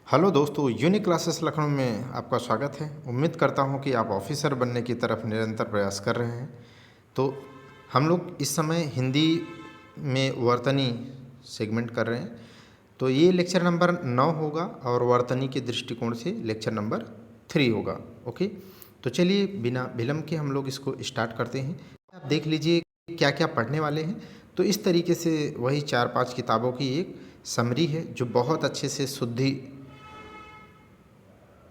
Hello दोस्तों, unique classes Lucknow में आपका स्वागत है। उम्मीद करता हूं कि आप ऑफिसर बनने की तरफ निरंतर प्रयास कर रहे हैं। तो हम लोग इस समय हिंदी में वर्तनी सेगमेंट कर रहे हैं। तो ये लेक्चर नंबर 9 होगा और वर्तनी के दृष्टिकोण से लेक्चर नंबर 3 होगा। ओके, तो चलिए बिना विलम्ब के हम लोग इसको स्टार्ट करते हैं। आप देख लीजिए क्या क्या पढ़ने वाले हैं। तो इस तरीके से वही 4-5 किताबों की एक समरी है जो बहुत अच्छे से शुद्धि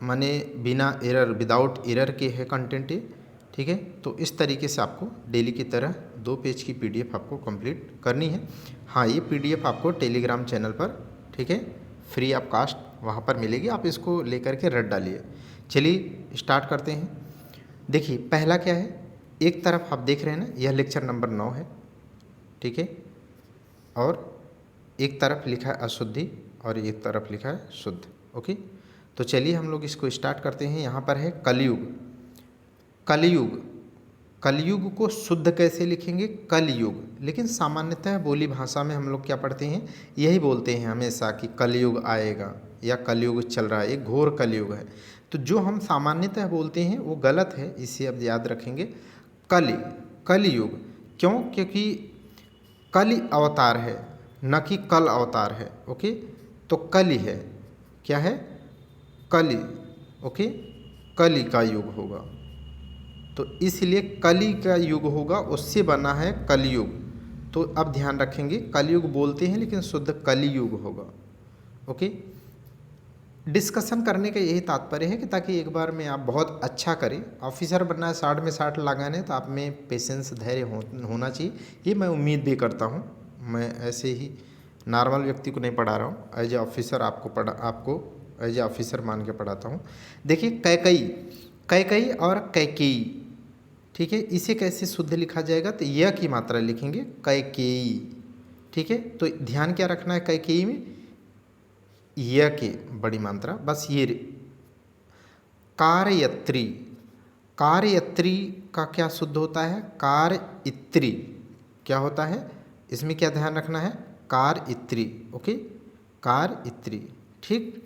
माने बिना एरर, विदाउट एरर के है कंटेंट ये। ठीक है, तो इस तरीके से आपको डेली की तरह 2 पेज की पीडीएफ आपको कंप्लीट करनी है। हाँ, ये पीडीएफ आपको टेलीग्राम चैनल पर, ठीक है, फ्री ऑफ कास्ट वहाँ पर मिलेगी। आप इसको लेकर के रट डालिए। चलिए स्टार्ट करते हैं। देखिए पहला क्या है, एक तरफ आप देख रहे हैं ना, यह लेक्चर नंबर 9 है। ठीक है, और एक तरफ लिखा है अशुद्धि और एक तरफ लिखा है शुद्ध। ओके, तो चलिए हम लोग इसको स्टार्ट करते हैं। यहाँ पर है कलयुग। कलयुग, कलयुग को शुद्ध कैसे लिखेंगे? कलयुग। लेकिन सामान्यतः बोली भाषा में हम लोग क्या पढ़ते हैं, यही बोलते हैं हमेशा कि कलयुग आएगा या कलयुग चल रहा है, एक घोर कलयुग है। तो जो हम सामान्यतः बोलते हैं वो गलत है, इसे अब याद रखेंगे। कलयुग क्यों? क्योंकि कलि अवतार है, न कि कल अवतार है। ओके, तो कलि है, क्या है? कलि। ओके, कलि का युग होगा, तो इसलिए कलि का युग होगा, उससे बना है कलयुग। तो अब ध्यान रखेंगे, कलयुग बोलते हैं लेकिन शुद्ध कलियुग होगा। ओके, डिस्कशन करने का यही तात्पर्य है कि ताकि एक बार में आप बहुत अच्छा करें। ऑफिसर बनना है, 60 में 60 लगाने, तो आप में पेशेंस, धैर्य होना चाहिए। ये मैं उम्मीद भी करता हूँ। मैं ऐसे ही नॉर्मल व्यक्ति को नहीं पढ़ा रहा हूँ, एज ए ऑफिसर आपको एज ए ऑफिसर मान के पढ़ाता हूँ। देखिए कैकई, कैकई और कैकेयी, ठीक है, इसे कैसे शुद्ध लिखा जाएगा? तो य की मात्रा लिखेंगे कैकेयी। ठीक है, तो ध्यान क्या रखना है कैकेयी में? य के बड़ी मात्रा, बस ये। कार्यत्री, कार्यत्री का क्या शुद्ध होता है? कार्इत्री। क्या होता है इसमें, क्या ध्यान रखना है? कार्इत्री। ओके, कार्इत्री। ठीक,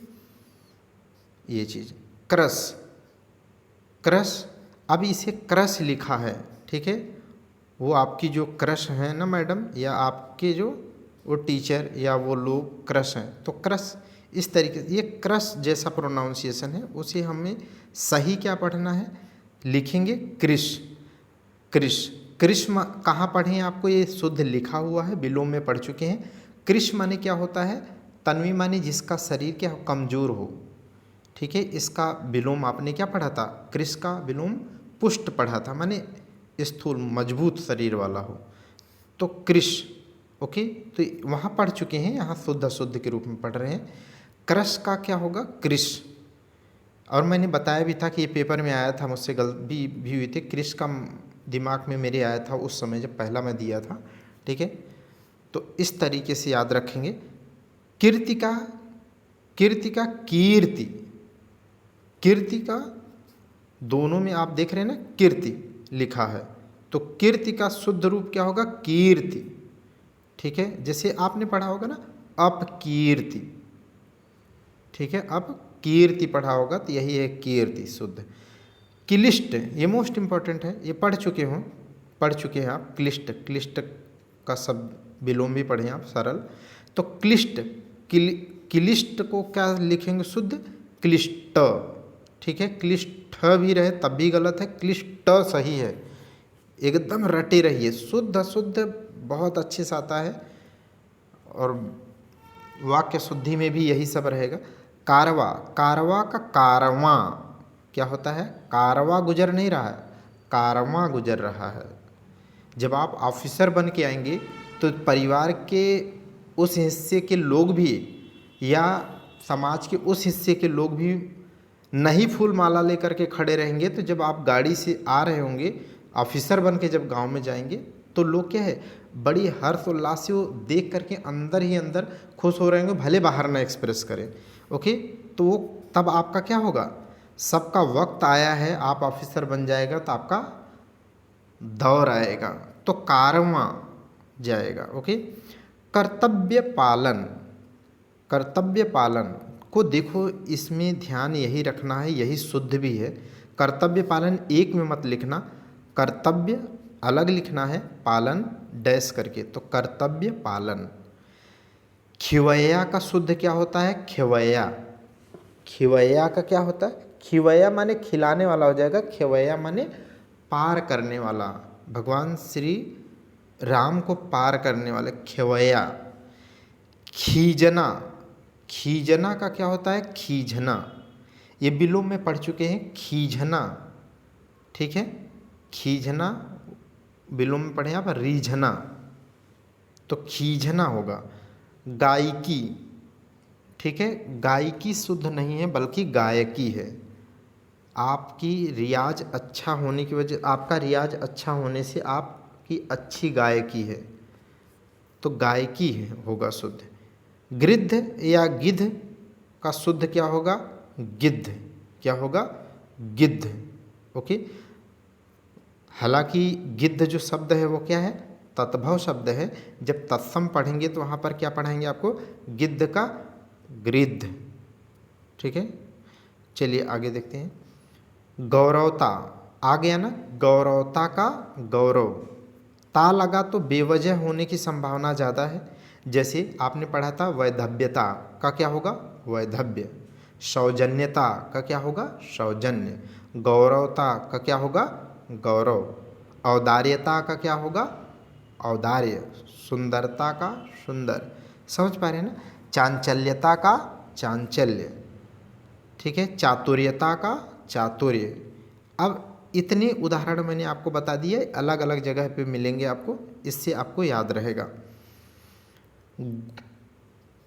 ये चीज़। क्रस, क्रश, अब इसे क्रश लिखा है। ठीक है, वो आपकी जो क्रश हैं ना मैडम, या आपके जो वो टीचर या वो लोग क्रश हैं, तो क्रश इस तरीके से, ये क्रश जैसा प्रोनाउंसिएशन है, उसे हमें सही क्या पढ़ना है? लिखेंगे कृष। कृष, कृष कहाँ पढ़े हैं? आपको ये शुद्ध लिखा हुआ है, विलोम में पढ़ चुके हैं। कृष माने क्या होता है? तन्वी माने जिसका शरीर क्या हो, कमजोर हो। ठीक है, इसका विलोम आपने क्या पढ़ा था? कृष का विलोम पुष्ट पढ़ा था, माने स्थूल मजबूत शरीर वाला हो, तो कृष। ओके, तो वहाँ पढ़ चुके हैं, यहाँ शुद्ध अशुद्ध के रूप में पढ़ रहे हैं। क्रश का क्या होगा? कृष। और मैंने बताया भी था कि ये पेपर में आया था, मुझसे गलती भी हुई थी। कृष का दिमाग में मेरे आया था उस समय जब पहला मैं दिया था। ठीक है, तो इस तरीके से याद रखेंगे। कीर्तिका, कीर्तिका, कीर्ति, कीर्तिका, दोनों में आप देख रहे हैं ना कीर्ति लिखा है, तो कीर्ति का शुद्ध रूप क्या होगा? कीर्ति। ठीक है, जैसे आपने पढ़ा होगा ना अपकीर्ति। ठीक है, अब कीर्ति पढ़ा होगा, तो यही है कीर्ति शुद्ध। क्लिष्ट, ये मोस्ट इंपॉर्टेंट है, ये पढ़ चुके हैं आप। क्लिष्ट, क्लिष्ट का सब विलोम भी पढ़े आप, सरल। तो क्लिष्ट, क्लिष्ट को क्या लिखेंगे? शुद्ध क्लिष्ट। ठीक है, क्लिष्ट भी रहे तब भी गलत है, क्लिष्ट सही है। एकदम रटे रहिए, शुद्ध शुद्ध बहुत अच्छे से आता है, और वाक्य शुद्धि में भी यही सब रहेगा। कारवा, कारवा का कारवां क्या होता है? कारवा गुजर नहीं रहा है, कारवां गुजर रहा है। जब आप ऑफिसर बन के आएंगे तो परिवार के उस हिस्से के लोग भी या समाज के उस हिस्से के लोग भी नहीं फूल माला लेकर के खड़े रहेंगे। तो जब आप गाड़ी से आ रहे होंगे ऑफिसर बन के, जब गांव में जाएंगे, तो लोग क्या है, बड़ी हर्षोल्लास से वो देख करके अंदर ही अंदर खुश हो रहे होंगे, भले बाहर ना एक्सप्रेस करें। ओके, तो वो तब आपका क्या होगा? सबका वक्त आया है, आप ऑफिसर बन जाएगा तो आपका दौर आएगा, तो कारवां जाएगा। ओके, कर्तव्य पालन, कर्तव्य पालन, आपको देखो इसमें ध्यान यही रखना है, यही शुद्ध भी है। कर्तव्य पालन एक में मत लिखना, कर्तव्य अलग लिखना है, पालन डैश करके, तो कर्तव्य पालन। खिवैया का शुद्ध क्या होता है? खिवैया। खिवैया का क्या होता है? खिवैया माने खिलाने वाला हो जाएगा, खिवैया माने पार करने वाला, भगवान श्री राम को पार करने वाले, खिवैया। खीजना, खीजना का क्या होता है? खींचना। ये विलोम में पढ़ चुके हैं, खींचना, ठीक है। खींचना विलोम में पढ़े आप, रीझना, तो खींचना होगा। गायकी, ठीक है, गायकी शुद्ध नहीं है बल्कि गायकी है। आपकी रियाज अच्छा होने की वजह, आपका रियाज अच्छा होने से आपकी अच्छी गायकी है, तो गायकी होगा शुद्ध। गृद्ध या गिद्ध का शुद्ध क्या होगा? गिद्ध। क्या होगा? गिद्ध। ओके। हालांकि गिद्ध जो शब्द है वो क्या है? तत्भव शब्द है। जब तत्सम पढ़ेंगे तो वहाँ पर क्या पढ़ाएंगे आपको? गिद्ध का गृद्ध, ठीक है। चलिए आगे देखते हैं। गौरवता आ गया ना, गौरवता का गौरव, ता लगा तो बेवजह होने की संभावना ज़्यादा है। जैसे आपने पढ़ा था वैधव्यता का क्या होगा? वैधव्य। सौजन्यता का क्या होगा? सौजन्य। गौरवता का क्या होगा? गौरव। औदार्यता का क्या होगा? औदार्य। सुंदरता का सुंदर। समझ पा रहे हैं ना? चांचल्यता का चांचल्य, ठीक है। चातुर्यता का चातुर्य। अब इतने उदाहरण मैंने आपको बता दिए, अलग अलग जगह पे मिलेंगे आपको, इससे आपको याद रहेगा।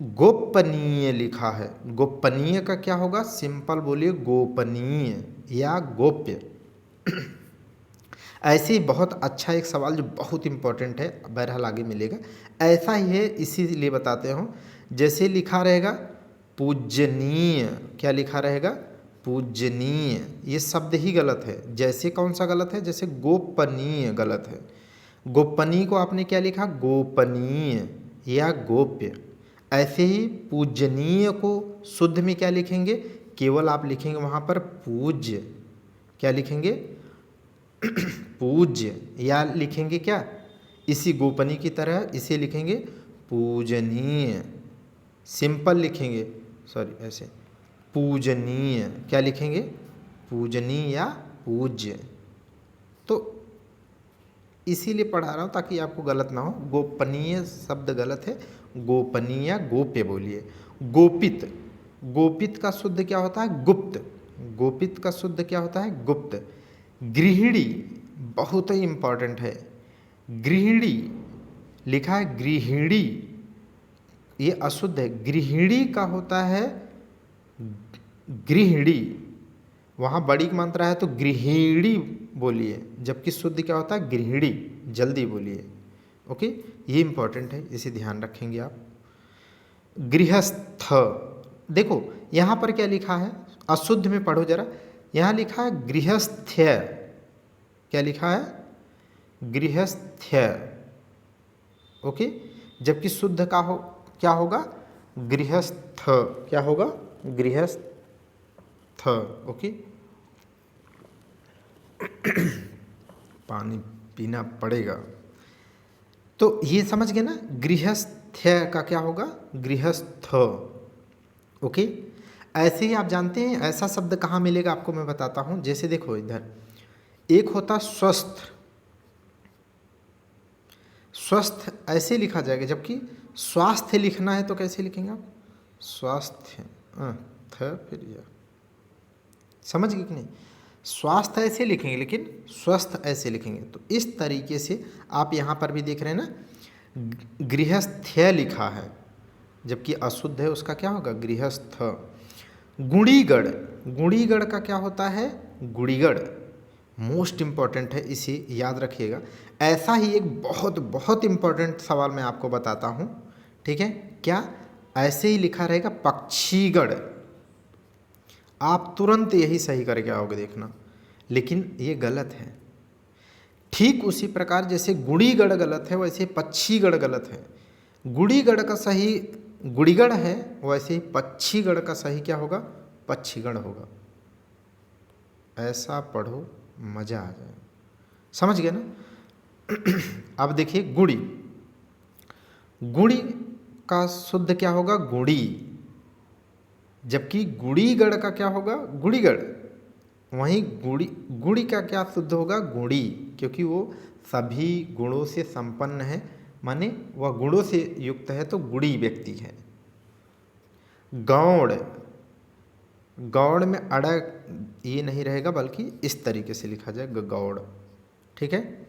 गोपनीय लिखा है, गोपनीय का क्या होगा? सिंपल बोलिए गोपनीय या गोप्य। ऐसे ही बहुत अच्छा एक सवाल जो बहुत इम्पोर्टेंट है, बहरहाल आगे मिलेगा, ऐसा ही है, इसीलिए बताते हूँ। जैसे लिखा रहेगा पूजनीय, क्या लिखा रहेगा? पूजनीय। ये शब्द ही गलत है। जैसे कौन सा गलत है? जैसे गोपनीय गलत है। गोपनीय को आपने क्या लिखा? गोपनीय या गोप्य। ऐसे ही पूजनीय को शुद्ध में क्या लिखेंगे? केवल आप लिखेंगे वहाँ पर पूज्य। क्या लिखेंगे? पूज्य। या लिखेंगे क्या? इसी गोपनीय की तरह इसे लिखेंगे पूजनीय। सिंपल लिखेंगे, सॉरी ऐसे, पूजनीय। क्या लिखेंगे? पूजनीय या पूज्य। तो इसीलिए पढ़ा रहा हूँ ताकि आपको गलत ना हो। गोपनीय शब्द गलत है, गोपनीय या गोप्य बोलिए। गोपित, गोपित का शुद्ध क्या होता है? गुप्त। गोपित का शुद्ध क्या होता है? गुप्त। गृहिणी बहुत ही इम्पॉर्टेंट है। गृहिणी लिखा है गृहिणी, ये अशुद्ध है। गृहिणी का होता है गृहिणी, वहाँ बड़ी की मात्रा है तो गृहिणी बोलिए, जबकि शुद्ध क्या होता है? गृहिणी। जल्दी बोलिए, ओके। ये इम्पॉर्टेंट है, इसे ध्यान रखेंगे आप। गृहस्थ, देखो यहाँ पर क्या लिखा है? अशुद्ध में पढ़ो जरा। यहाँ लिखा है गृहस्थ्य। क्या लिखा है? गृहस्थ्य, ओके। जबकि शुद्ध का हो क्या होगा? गृहस्थ। क्या होगा? गृहस्थ, ओके। पानी पीना पड़ेगा। तो ये समझ गए ना? गृहस्थ्य का क्या होगा? गृहस्थ, ओके। ऐसे ही आप जानते हैं ऐसा शब्द कहाँ मिलेगा आपको मैं बताता हूँ। जैसे देखो इधर एक होता स्वस्थ, स्वस्थ ऐसे लिखा जाएगा, जबकि स्वास्थ्य लिखना है तो कैसे लिखेंगे आप? स्वास्थ्य, थ फिर या, समझ गए कि नहीं? स्वास्थ्य ऐसे लिखेंगे लेकिन स्वस्थ ऐसे लिखेंगे। तो इस तरीके से आप यहाँ पर भी देख रहे हैं ना, गृहस्थ्य लिखा है जबकि अशुद्ध है, उसका क्या होगा? गृहस्थ। गुणीगढ़, गुणीगढ़ का क्या होता है? गुणीगढ़। मोस्ट इम्पॉर्टेंट है, इसे याद रखिएगा। ऐसा ही एक बहुत बहुत इम्पॉर्टेंट सवाल मैं आपको बताता हूँ, ठीक है? क्या ऐसे ही लिखा रहेगा पक्षीगढ़, आप तुरंत यही सही करके आओगे देखना, लेकिन ये गलत है। ठीक उसी प्रकार जैसे गुणीगढ़ गलत है वैसे पक्षीगढ़ गलत है। गुणीगढ़ का सही गुड़ीगढ़ है, वैसे ही पक्षीगढ़ का सही क्या होगा? पक्षीगढ़ होगा। ऐसा पढ़ो मज़ा आ जाए। समझ गए ना? अब देखिए गुड़ी, गुड़ी का शुद्ध क्या होगा? गुड़ी, जबकि गुड़ीगढ़ का क्या होगा? गुड़ीगढ़। वहीं गुड़ी, गुड़ी का क्या शुद्ध होगा? गुड़ी, क्योंकि वो सभी गुणों से संपन्न है, माने वह गुणों से युक्त है, तो गुड़ी व्यक्ति है। गौड़, गौड़ में अड़ा ये नहीं रहेगा, बल्कि इस तरीके से लिखा जाएगा गौड़। ठीक है।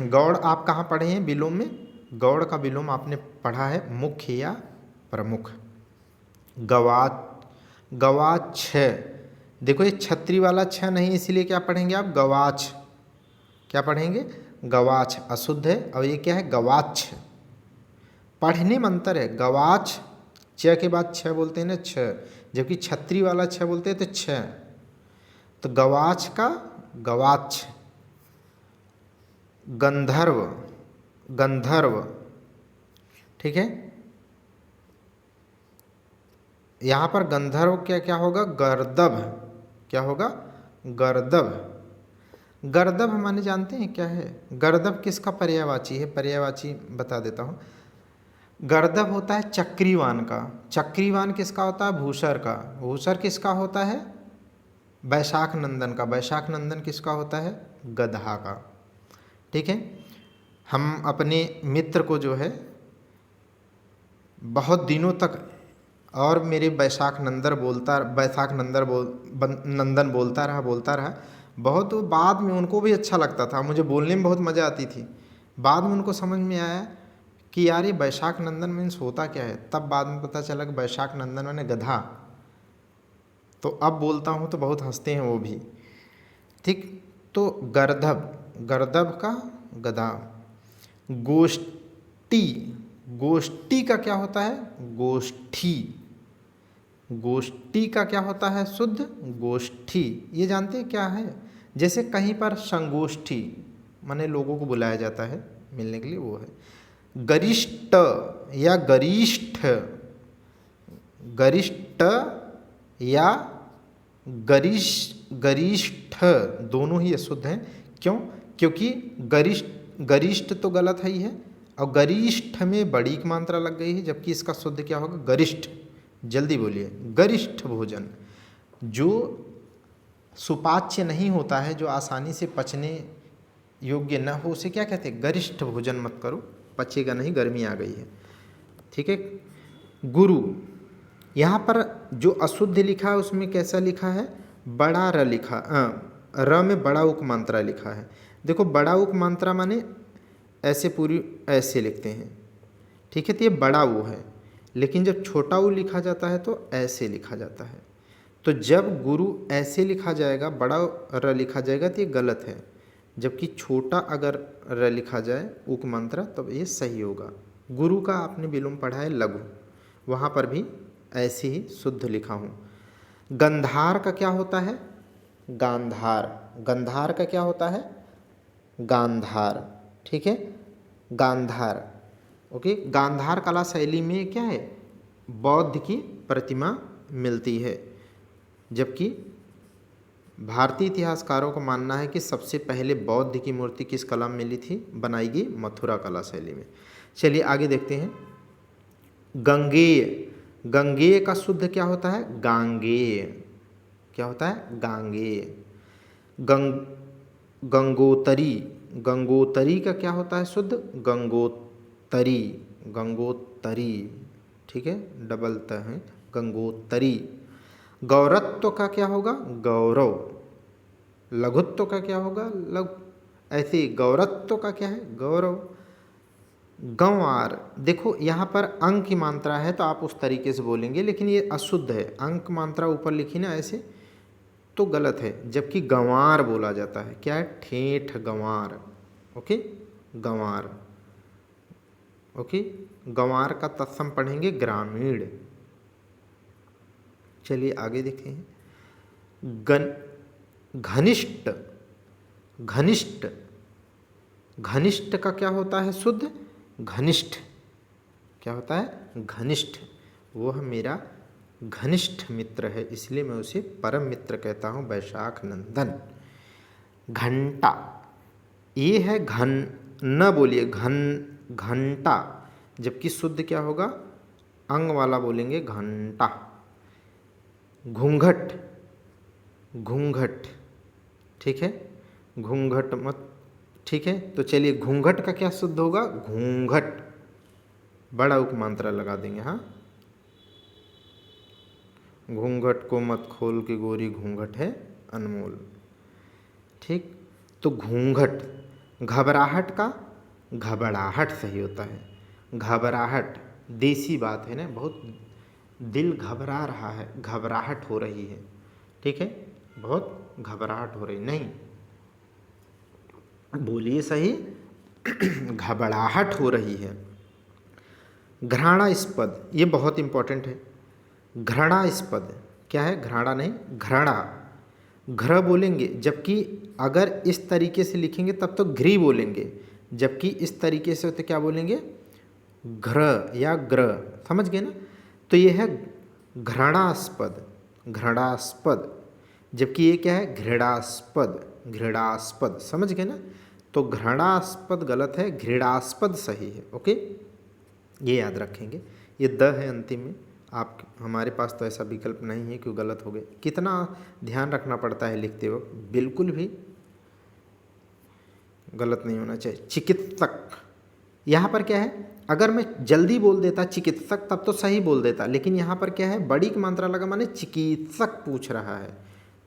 गौड़ आप कहाँ पढ़े हैं विलोम में? गौड़ का विलोम आपने पढ़ा है मुख्य या प्रमुख। गवाच, गवाछ, देखो ये छतरी वाला छ नहीं, इसीलिए क्या पढ़ेंगे आप? गवाच। क्या पढ़ेंगे? गवाच अशुद्ध है, और ये क्या है? गवाच। पढ़ने में अंतर है। गवाच च के बाद छ बोलते हैं ना, छ, जबकि छतरी वाला छ बोलते हैं तो छ। तो गवाच का गवाच। गंधर्व, गंधर्व। ठीक है। यहाँ पर गंधर्व क्या क्या होगा? गर्दभ। क्या होगा? गर्दभ। गर्दभ माने जानते हैं क्या है? गर्दभ किसका पर्यायवाची है? पर्यायवाची बता देता हूँ। गर्दभ होता है चक्रीवान का। चक्रीवान किसका होता है? भूसर का। भूसर किसका होता है? वैशाख नंदन का। वैशाख नंदन किसका होता है? गधा का। ठीक है। हम अपने मित्र को जो है बहुत दिनों तक, और मेरे वैशाख नंदन बोलता रहा बहुत, तो बाद में उनको भी अच्छा लगता था, मुझे बोलने में बहुत मज़ा आती थी। बाद में उनको समझ में आया कि यार ये वैशाख नंदन मीन्स होता क्या है, तब बाद में पता चला कि वैशाख नंदन माने गधा। तो अब बोलता हूँ तो बहुत हंसते हैं वो भी। ठीक। तो गर्दभ, गर्दभ का गधा। गोष्ठी, गोष्ठी का क्या होता है? गोष्ठी। गोष्ठी का क्या होता है? शुद्ध गोष्ठी। ये जानते हैं क्या है? जैसे कहीं पर संगोष्ठी माने लोगों को बुलाया जाता है मिलने के लिए, वो है। गरिष्ठ या गरिष्ठ, गरिष्ठ या गरिष्ठ दोनों ही अशुद्ध हैं। क्यों? क्योंकि गरिष्ठ, गरिष्ठ तो गलत है ही है, और गरिष्ठ में बड़ी की मात्रा लग गई है, जबकि इसका शुद्ध क्या होगा? गरिष्ठ। जल्दी बोलिए। गरिष्ठ भोजन, जो सुपाच्य नहीं होता है, जो आसानी से पचने योग्य न हो, उसे क्या कहते हैं? गरिष्ठ भोजन मत करो, पचेगा नहीं, गर्मी आ गई है। ठीक है। गुरु, यहाँ पर जो अशुद्ध लिखा है उसमें कैसा लिखा है? बड़ा र लिखा, र में बड़ा उक मात्रा लिखा है। देखो बड़ा उक मात्रा माने ऐसे पूरी ऐसे लिखते हैं। ठीक है। तो ये बड़ा ऊ है, लेकिन जब छोटा ऊ लिखा जाता है तो ऐसे लिखा जाता है। तो जब गुरु ऐसे लिखा जाएगा, बड़ा र लिखा जाएगा, तो ये गलत है, जबकि छोटा अगर र लिखा जाए उक मंत्र तब ये सही होगा। गुरु का आपने विलोम पढ़ा है लघु, वहाँ पर भी ऐसे ही शुद्ध लिखा हूँ। गंधार का क्या होता है? गांधार। गंधार का क्या होता है? गांधार। ठीक है। गांधार। ओके। गांधार कला शैली में क्या है? बौद्ध की प्रतिमा मिलती है, जबकि भारतीय इतिहासकारों का मानना है कि सबसे पहले बौद्ध की मूर्ति किस कला में मिली थी? बनाई गई मथुरा कला शैली में। चलिए आगे देखते हैं। गंगेय, गंगेय का शुद्ध क्या होता है? गांगेय। क्या होता है? गांगेय। गंगोतरी, गंगोतरी का क्या होता है शुद्ध? गंगोतरी, गंगोतरी। ठीक है। डबल त है, गंगोतरी। गौरत्व का क्या होगा? गौरव। लघुत्व का क्या होगा? लघु। ऐसे ही गौरत्व का क्या है? गौरव। गंवार, देखो यहाँ पर अंक की मात्रा है तो आप उस तरीके से बोलेंगे, लेकिन ये अशुद्ध है। अंक मात्रा ऊपर लिखी ना ऐसे तो गलत है, जबकि गंवार बोला जाता है। क्या है? ठेठ गंवार। ओके। गंवार। ओके। गंवार का तत्सम पढ़ेंगे ग्रामीण। चलिए आगे देखते हैं। घनिष्ठ, घनिष्ठ, घनिष्ठ का क्या होता है शुद्ध? घनिष्ठ। क्या होता है? घनिष्ठ। वह मेरा घनिष्ठ मित्र है, इसलिए मैं उसे परम मित्र कहता हूँ, वैशाख नंदन। घंटा, ये है घन, न बोलिए घन, घंटा, जबकि शुद्ध क्या होगा? अंग वाला बोलेंगे घंटा। घूंघट, घूंघट, ठीक है, घूंघट मत, ठीक है। तो चलिए घूंघट का क्या शुद्ध होगा? घूंघट, बड़ा उपमात्रा लगा देंगे। हाँ, घूंघट को मत खोल के गोरी, घूंघट है अनमोल, ठीक। तो घूंघट, घबराहट का घबराहट सही होता है। घबराहट देसी बात है ना, बहुत दिल घबरा रहा है, घबराहट हो रही है, ठीक है, बहुत घबराहट हो रही, नहीं बोलिए सही, घबराहट हो रही है। घृणास्पद, ये बहुत इंपॉर्टेंट है। घृणास्पद क्या है? घृणा नहीं, घृणा, घृ बोलेंगे, जबकि अगर इस तरीके से लिखेंगे तब तो घ्री बोलेंगे, जबकि इस तरीके से तो क्या बोलेंगे? घृ या ग्र, समझ गए ना। तो ये है घृणास्पद, घृणास्पद, जबकि ये क्या है? घृणास्पद, घृणास्पद, समझ गए ना। तो घृणास्पद गलत है, घृणास्पद सही है। ओके, ये याद रखेंगे। ये द है अंतिम में, आप हमारे पास तो ऐसा विकल्प नहीं है कि गलत हो गए। कितना ध्यान रखना पड़ता है लिखते वक्त, बिल्कुल भी गलत नहीं होना चाहिए। चिकित्सक, यहाँ पर क्या है? अगर मैं जल्दी बोल देता चिकित्सक तब तो सही बोल देता, लेकिन यहाँ पर क्या है? बड़ी की मात्रा लगा, माने चिकित्सक पूछ रहा है,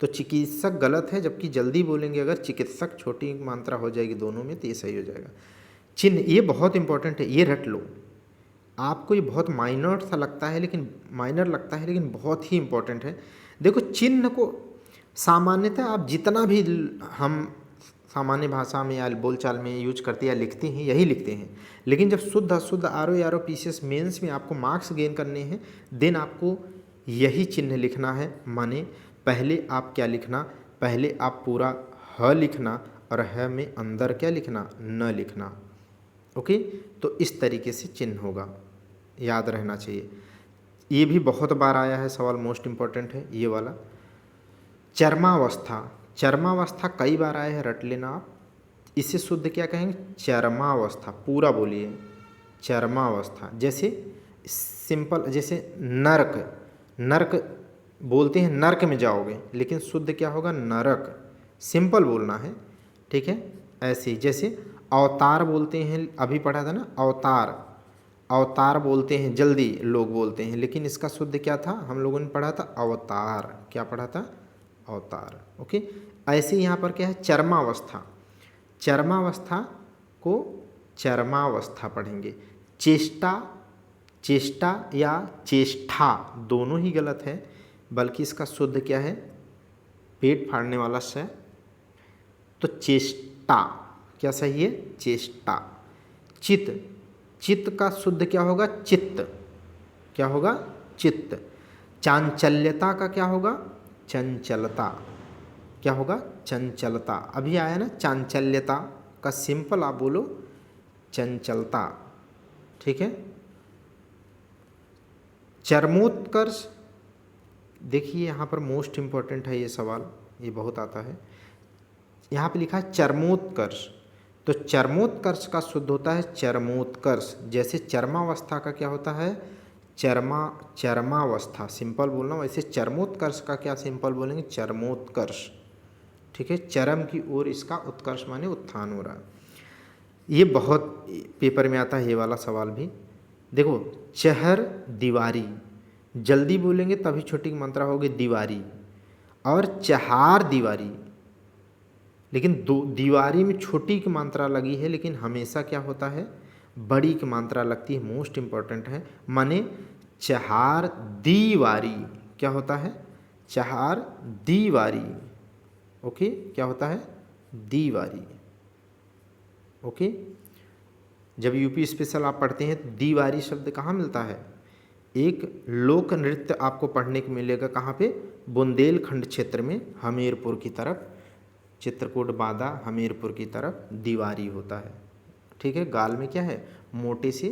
तो चिकित्सक गलत है, जबकि जल्दी बोलेंगे अगर चिकित्सक, छोटी मात्रा हो जाएगी दोनों में, तो ये सही हो जाएगा। चिन्ह, ये बहुत इंपॉर्टेंट है, ये रट लो। आपको ये बहुत माइनर सा लगता है, लेकिन माइनर लगता है, लेकिन बहुत ही इंपॉर्टेंट है। देखो, चिन्ह को सामान्यतः आप जितना भी हम सामान्य भाषा में या बोलचाल में यूज करते या लिखते हैं, यही लिखते हैं, लेकिन जब शुद्ध अशुद्ध आर ओ पीसीएस मेंस में आपको मार्क्स गेन करने हैं, देन आपको यही चिन्ह लिखना है। माने पहले आप क्या लिखना? पहले आप पूरा ह लिखना, और ह में अंदर क्या लिखना? न लिखना। ओके, तो इस तरीके से चिन्ह होगा, याद रहना चाहिए। ये भी बहुत बार आया है सवाल, मोस्ट इम्पॉर्टेंट है ये वाला। चरमावस्था, चरमावस्था कई बार आया है, रट लेना आप। इसे शुद्ध क्या कहेंगे? चरमावस्था, पूरा बोलिए चरमावस्था। जैसे सिंपल, जैसे नरक, नरक बोलते हैं नरक में जाओगे, लेकिन शुद्ध क्या होगा? नरक, सिंपल बोलना है, ठीक है। ऐसे ही जैसे अवतार बोलते हैं, अभी पढ़ा था ना अवतार, अवतार बोलते हैं जल्दी लोग बोलते हैं, लेकिन इसका शुद्ध क्या था? हम लोगों ने पढ़ा था अवतार। क्या पढ़ा था? अवतार। ओके, ऐसे यहाँ पर क्या है? चरमावस्था, चरमावस्था को चरमावस्था पढ़ेंगे। चेष्टा, चेष्टा या चेष्टा दोनों ही गलत है, बल्कि इसका शुद्ध क्या है? पेट फाड़ने वाला स, तो चेष्टा क्या सही है? चेष्टा। चित्त, चित्त का शुद्ध क्या होगा? चित्त, क्या होगा? चित्त। चांचल्यता का क्या होगा? चंचलता, क्या होगा? चंचलता। अभी आया ना चांचल्यता का सिंपल आप बोलो चंचलता, ठीक है। चरमोत्कर्ष, देखिए यहाँ पर मोस्ट इम्पॉर्टेंट है ये सवाल, ये बहुत आता है। यहाँ पे लिखा है चरमोत्कर्ष, तो चरमोत्कर्ष का शुद्ध होता है चरमोत्कर्ष। जैसे चरमावस्था का क्या होता है? चरमावस्था, सिंपल बोलना। वैसे चरमोत्कर्ष का क्या सिंपल बोलेंगे? चरमोत्कर्ष, ठीक है। चरम की ओर इसका उत्कर्ष माने उत्थान हो रहा है। ये बहुत पेपर में आता है ये वाला सवाल भी। देखो, चहर दीवारी, जल्दी बोलेंगे तभी छोटी की मात्रा होगी दीवारी, और चहार दीवारी, लेकिन दो दीवारी में छोटी की मात्रा लगी है, लेकिन हमेशा क्या होता है? बड़ी की मात्रा लगती है, मोस्ट इम्पॉर्टेंट है। माने चहार दीवारी, क्या होता है? चहार दीवारी। ओके, क्या होता है? दीवारी। ओके, जब यूपी स्पेशल आप पढ़ते हैं तो दीवारी शब्द कहाँ मिलता है? एक लोक नृत्य आपको पढ़ने को मिलेगा, कहाँ पे? बुंदेलखंड क्षेत्र में, हमीरपुर की तरफ, चित्रकूट बांदा हमीरपुर की तरफ दीवारी होता है, ठीक है। गाल में क्या है? मोटे से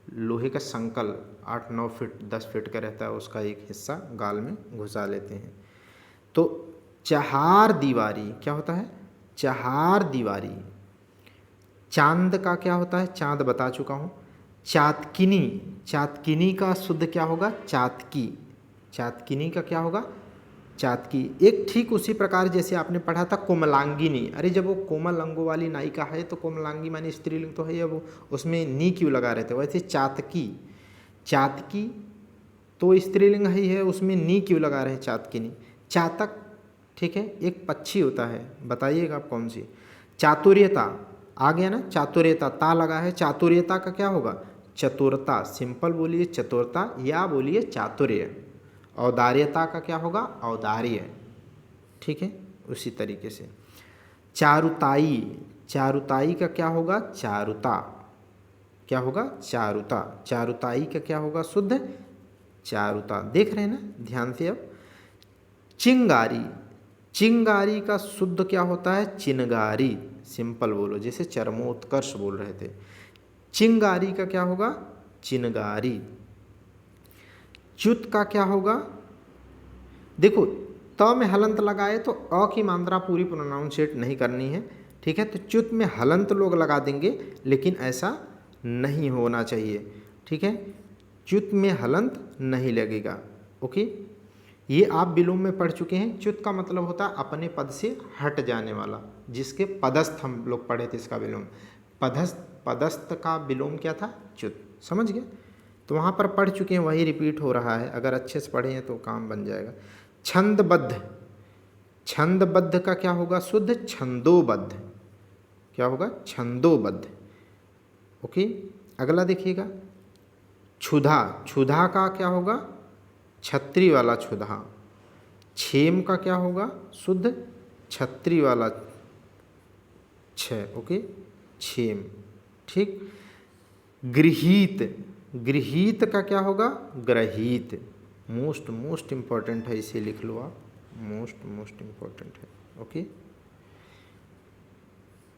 लोहे का संकल 8-9 फीट 10 फीट का रहता है, उसका एक हिस्सा गाल में घुसा लेते हैं। तो चहार दीवारी क्या होता है? चहार दीवारी। चांद का क्या होता है? चांद बता चुका हूँ। चातकिनी, चातकिनी का शुद्ध क्या होगा? चातकी। चातकिनी का क्या होगा? चातकी। एक ठीक उसी प्रकार जैसे आपने पढ़ा था कोमलांगिनी। अरे जब वो कोमल अंगों वाली नायिका है तो कोमलांगी माने स्त्रीलिंग तो है, वो उसमें नी क्यों लगा रहते? वैसे चातकी, चातकी तो स्त्रीलिंग ही है, उसमें नी क्यों लगा रहे? चातकिनी। चातक ठीक है, एक पक्षी होता है, बताइएगा आप कौन सी? चातुर्यता आ गया ना, चातुर्यता ता लगा है। चातुर्यता का क्या होगा? चतुरता। सिंपल बोलिए चतुरता या बोलिए चातुर्य। औदार्यता का क्या होगा? औदार्य। ठीक है, उसी तरीके से चारुताई, चारुताई का क्या होगा? चारुता। क्या होगा? चारुता। चारुताई का क्या होगा शुद्ध? चारुता। देख रहे हैं ना ध्यान से अब। चिंगारी, चिंगारी का शुद्ध क्या होता है? चिनगारी। सिंपल बोलो, जैसे चरमोत्कर्ष बोल रहे थे। चिंगारी का क्या होगा? चिनगारी। च्युत का क्या होगा? देखो त में हलंत लगाए तो अ की मात्रा पूरी प्रोनाउंसिएट नहीं करनी है, ठीक है? तो च्युत में हलंत लोग लगा देंगे, लेकिन ऐसा नहीं होना चाहिए, ठीक है? च्युत में हलंत नहीं लगेगा, ओके? ये आप विलोम में पढ़ चुके हैं। च्युत का मतलब होता है अपने पद से हट जाने वाला, जिसके पदस्थ हम लोग पढ़े थे इसका विलोम। पदस्थ, पदस्थ का विलोम क्या था? च्युत। समझ गए? तो वहाँ पर पढ़ चुके हैं, वही रिपीट हो रहा है। अगर अच्छे से पढ़े हैं तो काम बन जाएगा। छंदबद्ध, छंदबद्ध का क्या होगा शुद्ध? छंदोबद्ध। क्या होगा? छंदोबद्ध, ओके? अगला देखिएगा, क्षुधा, क्षुधा का क्या होगा? छत्री वाला क्षुधा। क्षेम का क्या होगा शुद्ध? छत्री वाला छ, ओके? क्षेम, ठीक? गृहीत, गृहीत का क्या होगा? ग्रहीत। मोस्ट मोस्ट इम्पॉर्टेंट है, इसे लिख लो आप, मोस्ट मोस्ट इम्पॉर्टेंट है, ओके?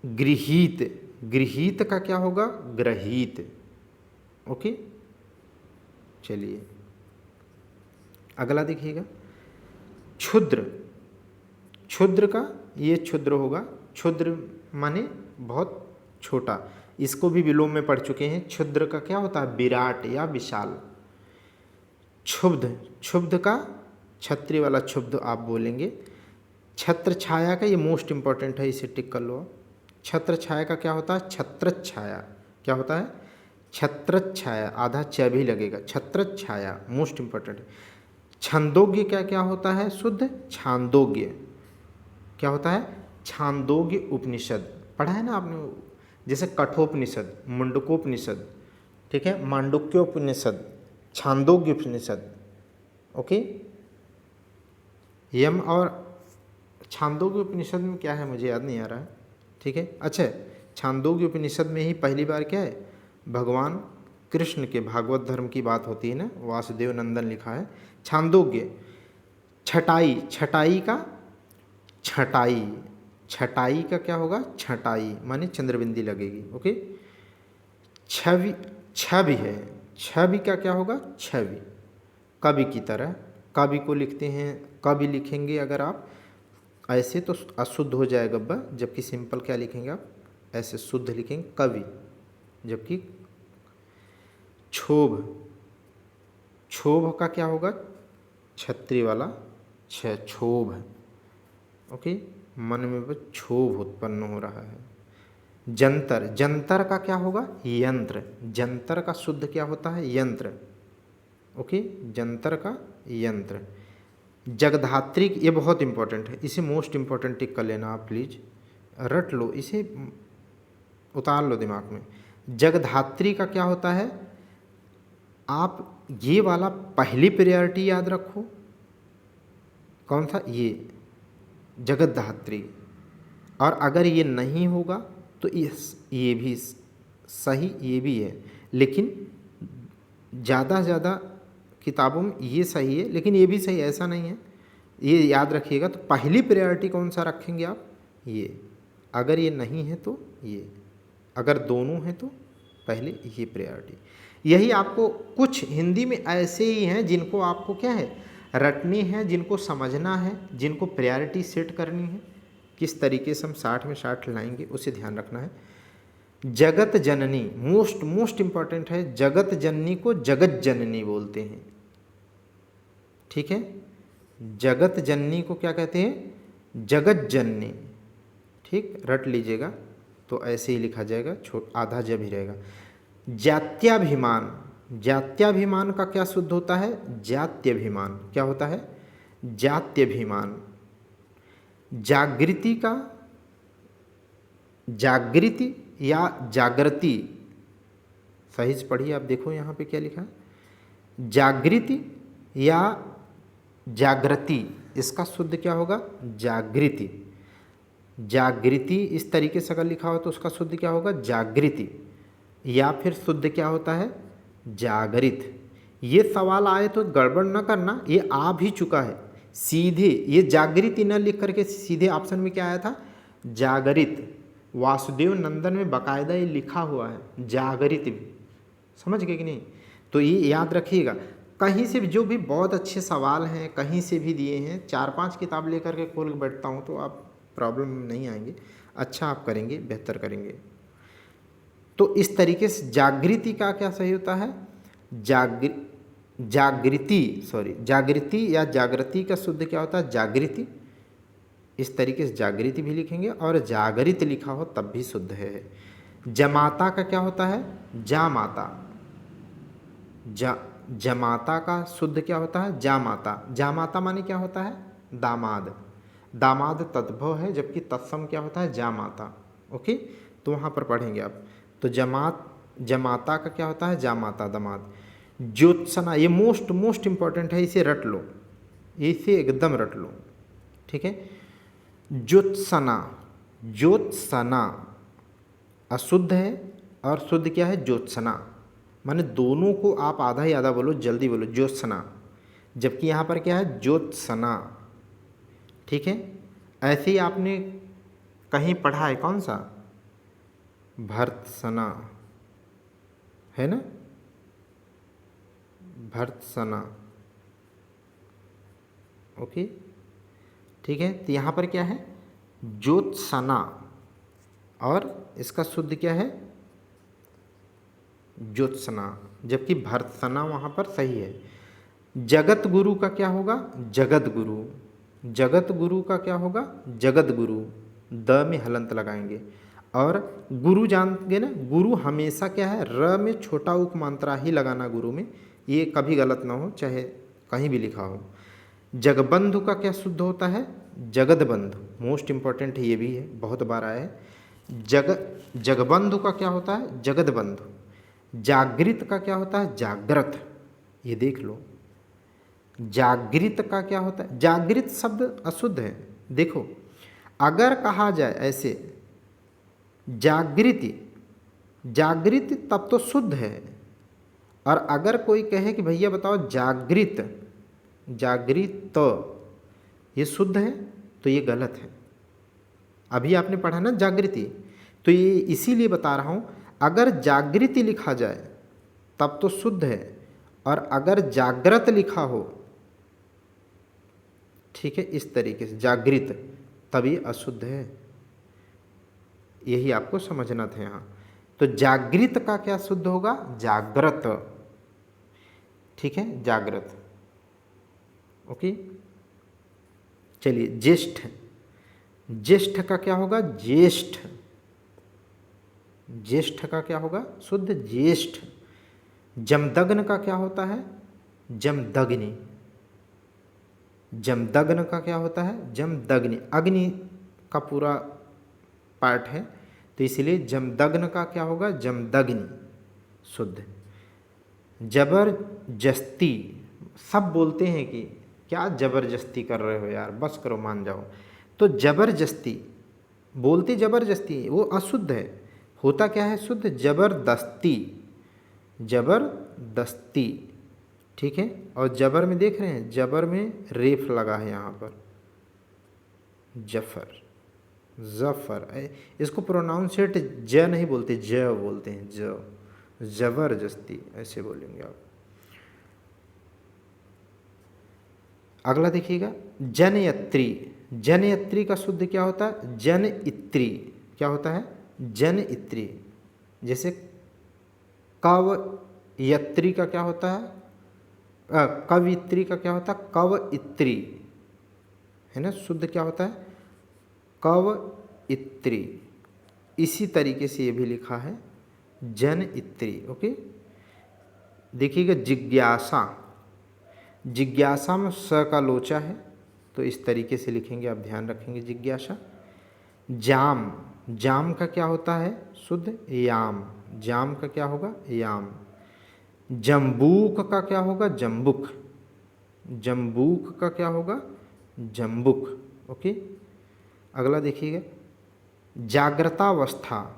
गृहीत, गृहीत का क्या होगा? ग्रहीत, ओके? चलिए अगला देखिएगा, क्षुद्र, क्षुद्र का ये क्षुद्र होगा। क्षुद्र माने बहुत छोटा, इसको भी विलोम में पढ़ चुके हैं। क्षुद्र का क्या होता है? विराट या विशाल। क्षुब्ध, क्षुब्ध का छत्री वाला क्षुब्ध आप बोलेंगे। छत्र छाया का ये मोस्ट इंपॉर्टेंट है, इसे टिक कर लो आप। छत्र छाया का क्या होता है? छत्र छाया। क्या होता है? छत्र छाया, आधा च भी लगेगा। छत्र छाया मोस्ट इंपॉर्टेंट है। छंदोग्य क्या क्या होता है शुद्ध? छांदोग्य। क्या होता है? छांदोग्य उपनिषद पढ़ा है ना आपने, जैसे कठोपनिषद, मुंडकोपनिषद, ठीक है, मांडुक्योपनिषद, छांदोग्य उपनिषद, ओके? यम और छांदोग्य उपनिषद में क्या है मुझे याद नहीं आ रहा है, ठीक है? अच्छा, छांदोग्य उपनिषद में ही पहली बार क्या है? भगवान कृष्ण के भागवत धर्म की बात होती है ना, वासुदेव नंदन लिखा है। छांदोग्य। छटाई, छटाई का छटाई, छटाई का क्या होगा? छटाई माने चंद्रबिंदी लगेगी, ओके? छवि, छवि है, छवि का क्या होगा? छवि, कवि की तरह। कवि को लिखते हैं, कवि लिखेंगे अगर आप ऐसे तो अशुद्ध हो जाएगा ब, जबकि सिंपल क्या लिखेंगे आप? ऐसे शुद्ध लिखेंगे कवि, जबकि क्षोभ, क्षोभ का क्या होगा? छत्री वाला छ, क्षोभ, ओके? मन में बस क्षोभ उत्पन्न हो रहा है। जंतर, जंतर का क्या होगा? यंत्र। जंतर का शुद्ध क्या होता है? यंत्र, ओके? जंतर का यंत्र। जगधात्री, ये बहुत इंपॉर्टेंट है, इसे मोस्ट इंपॉर्टेंट टिक कर लेना आप प्लीज़, रट लो इसे, उतार लो दिमाग में। जगधात्री का क्या होता है? आप ये वाला पहली प्रायोरिटी याद रखो, कौन सा? ये जगतधात्री। और अगर ये नहीं होगा तो ये भी सही, ये भी है, लेकिन ज़्यादा से ज़्यादा किताबों में ये सही है, लेकिन ये भी सही, ऐसा नहीं है, ये याद रखिएगा। तो पहली प्रायोरिटी कौन सा रखेंगे आप? ये। अगर ये नहीं है तो ये, अगर दोनों हैं तो पहले ये प्रायोरिटी। यही आपको कुछ हिंदी में ऐसे ही हैं जिनको आपको क्या है रटनी है, जिनको समझना है, जिनको प्रायोरिटी सेट करनी है, किस तरीके से हम 60 में 60 लाएंगे उसे ध्यान रखना है। जगत जननी मोस्ट मोस्ट इम्पॉर्टेंट है, जगत जननी को जगत जननी बोलते हैं, ठीक है। जगत जननी को क्या कहते हैं, जगत जननी, ठीक, रट लीजिएगा तो ऐसे ही लिखा जाएगा, आधा जब ही रहेगा। जात्याभिमान, जात्याभिमान का क्या शुद्ध होता है, जात्यभिमान, क्या होता है, जात्यभिमान। जागृति का, जागृति या जागृति, सही से पढ़िए आप, देखो यहाँ पे क्या लिखा है, जागृति या जागृति, इसका शुद्ध क्या होगा, जागृति। जागृति इस तरीके से अगर लिखा हो तो उसका शुद्ध क्या होगा, जागृति, या फिर शुद्ध क्या होता है, जागृत। ये सवाल आए तो गड़बड़ न करना, ये आ भी चुका है सीधे, ये जागृति न लिख करके सीधे ऑप्शन में क्या आया था, जागृत। वासुदेव नंदन में बाकायदा ये लिखा हुआ है जागृत भी, समझ गए कि नहीं। तो ये याद रखिएगा, कहीं से भी जो भी बहुत अच्छे सवाल हैं कहीं से भी दिए हैं, 4-5 किताब लेकर के खोल के बैठता हूँ तो आप प्रॉब्लम नहीं आएंगे, अच्छा आप करेंगे, बेहतर करेंगे। तो इस तरीके से जागृति का क्या सही होता है, जागृति या जागृति का शुद्ध क्या होता है, जागृति। इस तरीके से जागृति भी लिखेंगे और जागृत लिखा हो तब भी शुद्ध है। जमाता का क्या होता है, जामाता। जमाता का शुद्ध क्या होता है, जामाता। जामाता माने क्या होता है, दामाद। दामाद तद्भव है, जबकि तत्सम क्या होता है, जामाता। ओके, तो वहाँ पर पढ़ेंगे आप। तो जमाता का क्या होता है, जामाता, दामाद। ज्योत्सना, ये मोस्ट इम्पॉर्टेंट है, इसे रट लो, इसे एकदम रट लो, ठीक है। ज्योत्सना, ज्योत्सना अशुद्ध है और शुद्ध क्या है, ज्योत्सना। माने दोनों को आप आधा ही आधा बोलो, जल्दी बोलो, ज्योत्सना, जबकि यहाँ पर क्या है, ज्योत्सना, ठीक है। ऐसे ही आपने कहीं पढ़ा है, कौन सा, भर्त्सना, है ना, भर्त्सना, ओके, ठीक है। तो यहाँ पर क्या है, ज्योत्सना, और इसका शुद्ध क्या है, ज्योत्सना, जबकि भर्त्सना वहाँ पर सही है। जगत गुरु का क्या होगा, जगत गुरु। जगत गुरु का क्या होगा, जगत गुरु, द में हलंत लगाएंगे। और गुरु जानते ना, गुरु हमेशा क्या है, र में छोटा उपमात्रा ही लगाना गुरु में, ये कभी गलत ना हो, चाहे कहीं भी लिखा हो। जगबंधु का क्या शुद्ध होता है, जगत बंधु, मोस्ट इम्पॉर्टेंट ये भी है, बहुत बार आया है। जगबंधु का क्या होता है, जगत बंधु। जागृत का क्या होता है, जागृत, ये देख लो। जागृत का क्या होता है, जागृत शब्द अशुद्ध है। देखो, अगर कहा जाए ऐसे जागृति, जागृत तब तो शुद्ध है, और अगर कोई कहे कि भैया बताओ जागृत, जागृत तो ये शुद्ध है, तो ये गलत है। अभी आपने पढ़ा ना जागृति, तो ये इसीलिए बता रहा हूँ, अगर जागृति लिखा जाए तब तो शुद्ध है, और अगर जागृत लिखा हो, ठीक है, इस तरीके से जागृत, तभी अशुद्ध है। यही आपको समझना था यहाँ। तो जागृत का क्या शुद्ध होगा, जागृत, ठीक है, जागृत, ओके। चलिए, ज्येष्ठ, ज्येष्ठ का क्या होगा, ज्येष्ठ। ज्येष्ठ का क्या होगा, शुद्ध ज्येष्ठ। जमदग्न का क्या होता है, जमदग्नि। जमदग्न का क्या होता है, जमदग्नि, अग्नि का पूरा पार्ट है, तो इसलिए जमदग्न का क्या होगा, जमदग्नि, शुद्ध। जबरदस्ती, सब बोलते हैं कि क्या जबरदस्ती कर रहे हो यार, बस करो, मान जाओ। तो जबरदस्ती, बोलते जबरदस्ती, वो अशुद्ध है, होता क्या है, शुद्ध, जबरदस्ती, जबरदस्ती, ठीक है। और जबर में देख रहे हैं, जबर में रेफ लगा है यहाँ पर, जफर, जफर, इसको प्रोनाउंसिएट ज नहीं बोलते, ज बोलते हैं, ज, जबरदस्ती ऐसे बोलेंगे आप। अगला देखिएगा, जनयत्री। जनयत्री का शुद्ध क्या होता है? जनइत्री। क्या होता है? जनइत्री। जैसे कवयत्री का क्या होता है? कवित्री का क्या होता है? कवइत्री, है ना। शुद्ध क्या होता है? कवइत्री। इसी तरीके से ये भी लिखा है जनइत्री। ओके, देखिएगा जिज्ञासा। जिज्ञासा में स का लोचा है, तो इस तरीके से लिखेंगे, आप ध्यान रखेंगे जिज्ञासा। जाम। जाम का क्या होता है? शुद्ध याम। जाम का क्या होगा? याम। जम्बूक का क्या होगा? जम्बुक। जम्बूक का क्या होगा? जम्बुक। ओके, अगला देखिएगा, जागृतावस्था।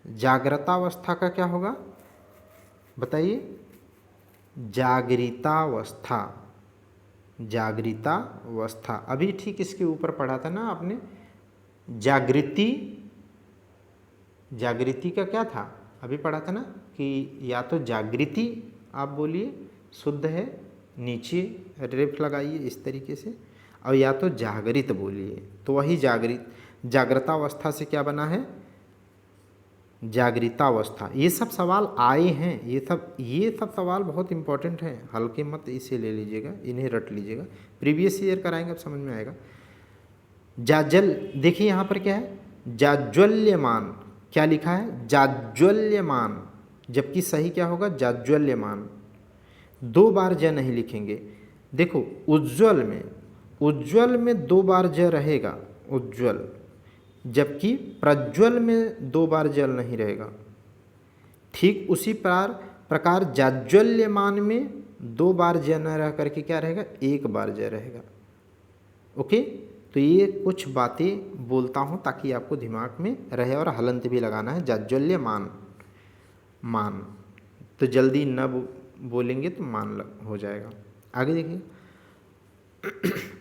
जागृतावस्था का क्या होगा? बताइए। जागृतावस्था। जागृतावस्था। अभी ठीक इसके ऊपर पढ़ा था ना आपने, जागृति। जागृति का क्या था? अभी पढ़ा था ना कि या तो जागृति आप बोलिए, शुद्ध है, नीचे रेफ लगाइए इस तरीके से, और या तो जागृत बोलिए, तो वही जागृत। जागृतावस्था से क्या बना है? जागृतावस्था। ये सब सवाल आए हैं, ये सब सवाल बहुत इंपॉर्टेंट हैं, हल्के मत इसे ले लीजिएगा, इन्हें रट लीजिएगा, प्रीवियस ईयर कराएंगे अब समझ में आएगा। जाजल, देखिए यहाँ पर क्या है? जाज्वल्यमान। क्या लिखा है? जाज्वल्यमान, जबकि सही क्या होगा? जाज्वल्यमान। 2 बार ज नहीं लिखेंगे। देखो उज्ज्वल में, उज्ज्वल में 2 बार ज रहेगा, उज्ज्वल, जबकि प्रज्वल में 2 बार जल नहीं रहेगा। ठीक उसी प्रकार जाज्वल्यमान में 2 बार ज न रह करके क्या रहेगा? 1 बार ज रहेगा। ओके, तो ये कुछ बातें बोलता हूँ ताकि आपको दिमाग में रहे, और हलंत भी लगाना है। जाज्वल्यमान, मान, तो जल्दी न बोलेंगे तो मान हो जाएगा। आगे देखिए,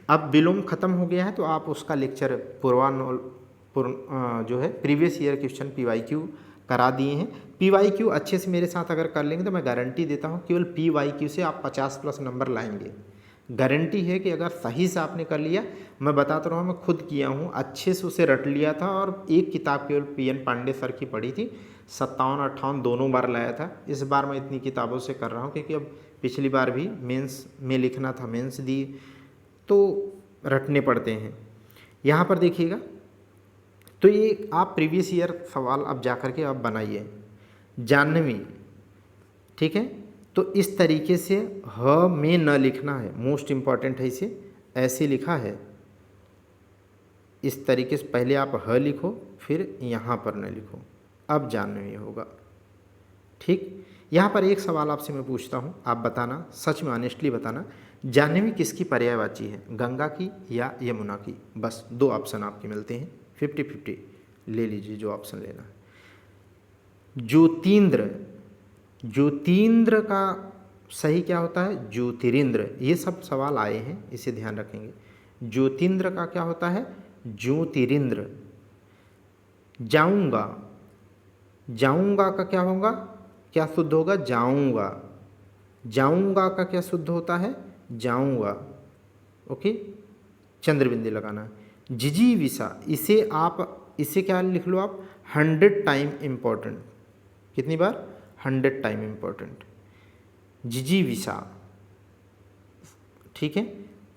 अब विलोम खत्म हो गया है, तो आप उसका लेक्चर जो है प्रीवियस ईयर क्वेश्चन PYQ करा दिए हैं। PYQ अच्छे से मेरे साथ अगर कर लेंगे तो मैं गारंटी देता हूँ केवल PYQ से आप 50+ नंबर लाएंगे। गारंटी है कि अगर सही से आपने कर लिया, मैं बताता रहा हूँ, मैं खुद किया हूँ, अच्छे से उसे रट लिया था, और एक किताब केवल PN पांडे सर की पढ़ी थी, 57-58 दोनों बार लाया था। इस बार मैं इतनी किताबों से कर रहा हूँ क्योंकि अब पिछली बार भी मेंस में लिखना था, मेंस दिए तो रटने पड़ते हैं। यहाँ पर देखिएगा, तो ये आप प्रीवियस ईयर सवाल अब जा कर के आप बनाइए। जाह्नवी, ठीक है, तो इस तरीके से ह में न लिखना है, मोस्ट इम्पॉर्टेंट है, इसे ऐसे लिखा है, इस तरीके से पहले आप ह लिखो, फिर यहाँ पर न लिखो, अब जाह्नवी होगा। ठीक, यहाँ पर एक सवाल आपसे मैं पूछता हूँ, आप बताना, सच में ऑनेस्टली बताना, जाह्नवी किसकी पर्यायवाची है? गंगा की या यमुना की? बस 2 ऑप्शन आपके मिलते हैं, 50-50 ले लीजिए जो ऑप्शन लेना है। ज्योतीन्द्र, ज्योतीन्द्र का सही क्या होता है? ज्योतिरिंद्र। ये सब सवाल आए हैं, इसे ध्यान रखेंगे। ज्योतीन्द्र का क्या होता है? ज्योतिरिंद्र। जाऊंगा, जाऊंगा का क्या होगा? क्या शुद्ध होगा? जाऊंगा। जाऊंगा का क्या शुद्ध होता है? जाऊंगा। ओके, चंद्रबिंदी लगाना है। जिजीविषा, इसे क्या लिख लो आप? 100 टाइम इम्पोर्टेंट। कितनी बार? 100 टाइम इम्पोर्टेंट। जिजीविषा, ठीक है,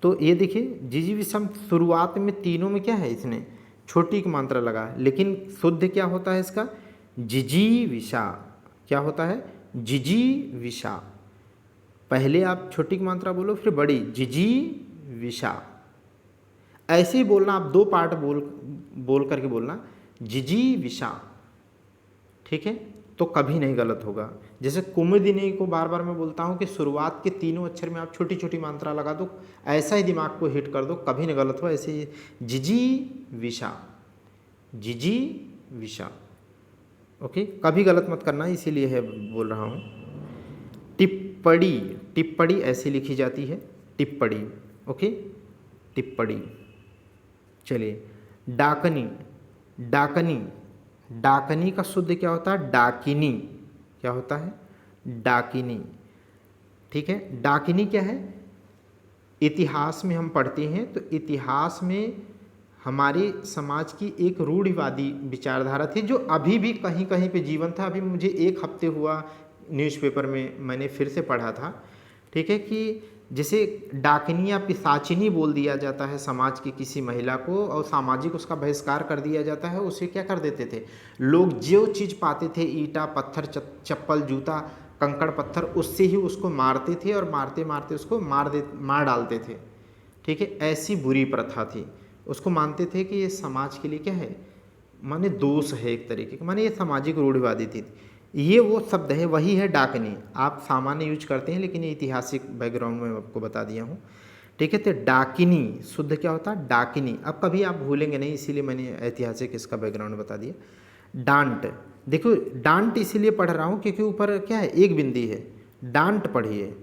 तो ये देखिए जिजीविषा शुरुआत में तीनों में क्या है? इसने छोटी की मात्रा लगा है, लेकिन शुद्ध क्या होता है इसका? जिजीविषा। क्या होता है? जिजीविषा। पहले आप छोटी की मात्रा बोलो, फिर बड़ी, जिजीविषा। ऐसे ही बोलना, आप 2 पार्ट बोल करके बोलना, जिजीविषा, ठीक है, तो कभी नहीं गलत होगा। जैसे कुमुदिनी को बार बार मैं बोलता हूँ कि शुरुआत के तीनों अक्षर में आप छोटी छोटी मात्रा लगा दो, ऐसा ही दिमाग को हिट कर दो, कभी नहीं गलत हुआ। ऐसे ही जिजीविषा, जिजीविषा, ओके, कभी गलत मत करना, इसीलिए है बोल रहा हूँ। टिप्पणी, टिप्पणी ऐसे लिखी जाती है, टिप्पणी, ओके, टिप्पणी। चलिए, डाकनी, डाकनी, डाकनी का शुद्ध क्या होता है? डाकिनी। क्या होता है? डाकिनी। ठीक है, डाकिनी क्या है? इतिहास में हम पढ़ते हैं तो इतिहास में हमारे समाज की एक रूढ़िवादी विचारधारा थी जो अभी भी कहीं कहीं पे जीवन था। अभी मुझे एक हफ्ते हुआ न्यूज़पेपर में मैंने फिर से पढ़ा था, ठीक है, कि जिसे डाकिनी या पिशाचिनी बोल दिया जाता है समाज की किसी महिला को, और सामाजिक उसका बहिष्कार कर दिया जाता है। उसे क्या कर देते थे लोग, जो चीज़ पाते थे, ईंटा पत्थर चप्पल जूता कंकड़ पत्थर, उससे ही उसको मारते थे और मारते मारते उसको मार डालते थे। ठीक है, ऐसी बुरी प्रथा थी। उसको मानते थे कि ये समाज के लिए क्या है, माने दोष है एक तरीके का, माने ये सामाजिक रूढ़िवादी थी। ये वो शब्द है, वही है डाकनी। आप सामान्य यूज करते हैं लेकिन ये ऐतिहासिक बैकग्राउंड में आपको बता दिया हूँ। ठीक है, तो डाकिनी शुद्ध क्या होता है? डाकिनी। अब कभी आप भूलेंगे नहीं, इसीलिए मैंने ऐतिहासिक इसका बैकग्राउंड बता दिया। डांट, देखो डांट इसीलिए पढ़ रहा हूँ क्योंकि ऊपर क्या है, एक बिंदी है, डांट पढ़िए,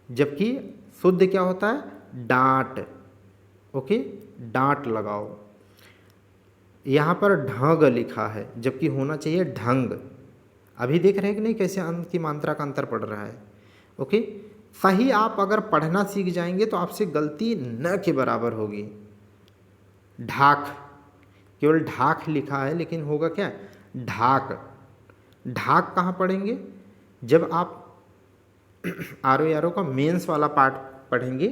जबकि शुद्ध क्या होता है? डांट। ओके, डांट लगाओ। यहाँ पर ढंग लिखा है जबकि होना चाहिए ढंग। अभी देख रहे हैं कि नहीं कैसे अंत की मात्रा का अंतर पड़ रहा है। ओके, सही आप अगर पढ़ना सीख जाएंगे तो आपसे गलती न के बराबर होगी। ढाक, केवल ढाक लिखा है लेकिन होगा क्या? ढाक। ढाक कहाँ पढ़ेंगे? जब आप आर का मेंस वाला पार्ट पढ़ेंगे,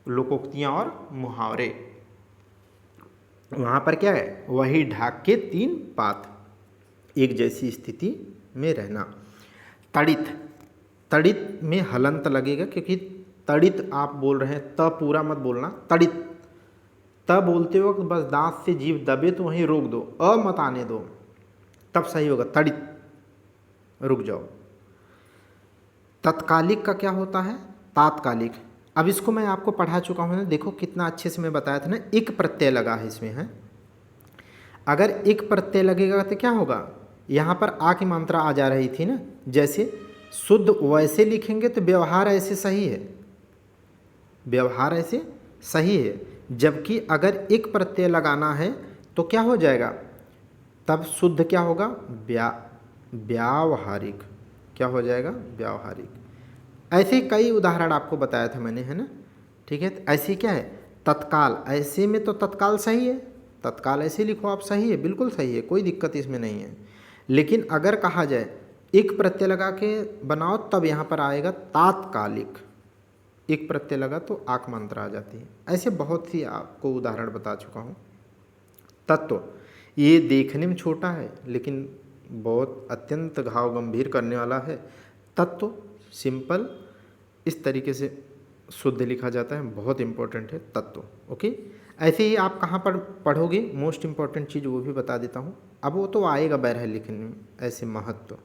लोकोक्तियाँ और मुहावरे, वहाँ पर क्या है? वही ढाक के 3 पात, एक जैसी स्थिति में रहना। तड़ित, तड़ित में हलंत लगेगा क्योंकि तड़ित आप बोल रहे हैं, त पूरा मत बोलना, तड़ित। त बोलते वक्त बस दांत से जीभ दबे तो वहीं रोक दो, अ मत आने दो, तब सही होगा। तड़ित, रुक जाओ। तत्कालिक का क्या होता है? तात्कालिक। अब इसको मैं आपको पढ़ा चुका हूँ ना, देखो कितना अच्छे से मैं बताया था ना, एक प्रत्यय लगा है इसमें है। अगर एक प्रत्यय लगेगा तो क्या होगा? यहाँ पर आ की मात्रा आ जा रही थी ना, जैसे शुद्ध वैसे लिखेंगे तो व्यवहार ऐसे सही है, व्यवहार ऐसे सही है। जबकि अगर एक प्रत्यय लगाना है तो क्या हो जाएगा? तब शुद्ध क्या होगा? व्यावहारिक। क्या हो जाएगा? व्यावहारिक। ऐसे कई उदाहरण आपको बताया था मैंने, है ना। ठीक है, तो ऐसे क्या है? तत्काल, ऐसे में तो तत्काल सही है, तत्काल ऐसे लिखो आप, सही है, बिल्कुल सही है, कोई दिक्कत इसमें नहीं है। लेकिन अगर कहा जाए एक प्रत्यय लगा के बनाओ तब यहाँ पर आएगा तात्कालिक। एक प्रत्यय लगा तो आक मात्रा आ जाती है। ऐसे बहुत सी आपको उदाहरण बता चुका हूँ। तत्व, ये देखने में छोटा है लेकिन बहुत अत्यंत घाव गंभीर करने वाला है। तत्व सिंपल इस तरीके से शुद्ध लिखा जाता है, बहुत इंपॉर्टेंट है तत्व। ओके, ऐसे ही आप कहाँ पर पढ़ोगे, मोस्ट इंपॉर्टेंट चीज़ वो भी बता देता हूँ। अब वो तो आएगा बहरहाल लिखने में, ऐसे महत्व,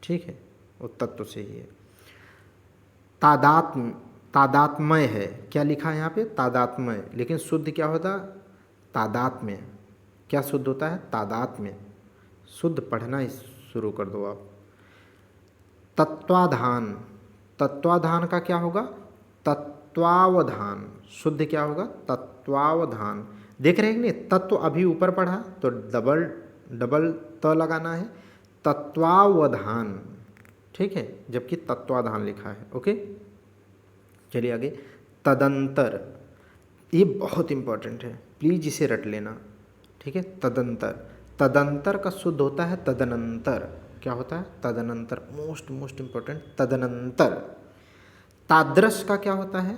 ठीक है, वो तत्व से ही है। तादात्म्य, तादात्म्य है, क्या लिखा है यहाँ पे? तादात्म्य, लेकिन शुद्ध क्या होता? तादात्म्य। क्या शुद्ध होता है? तादात्म्य। शुद्ध पढ़ना ही शुरू कर दो आप। तत्वाधान, तत्वाधान का क्या होगा? तत्वावधान। शुद्ध क्या होगा? तत्वावधान। देख रहे हैं कि नहीं, तत्व अभी ऊपर पढ़ा तो डबल त लगाना है, तत्वावधान, ठीक है, जबकि तत्वाधान लिखा है। ओके, चलिए आगे। तदंतर, ये बहुत इंपॉर्टेंट है, प्लीज इसे रट लेना, ठीक है। तदंतर, तदंतर का शुद्ध होता है तदनंतर। क्या होता है? तदनंतर, मोस्ट इंपॉर्टेंट, तदनंतर। तादृश का क्या होता है?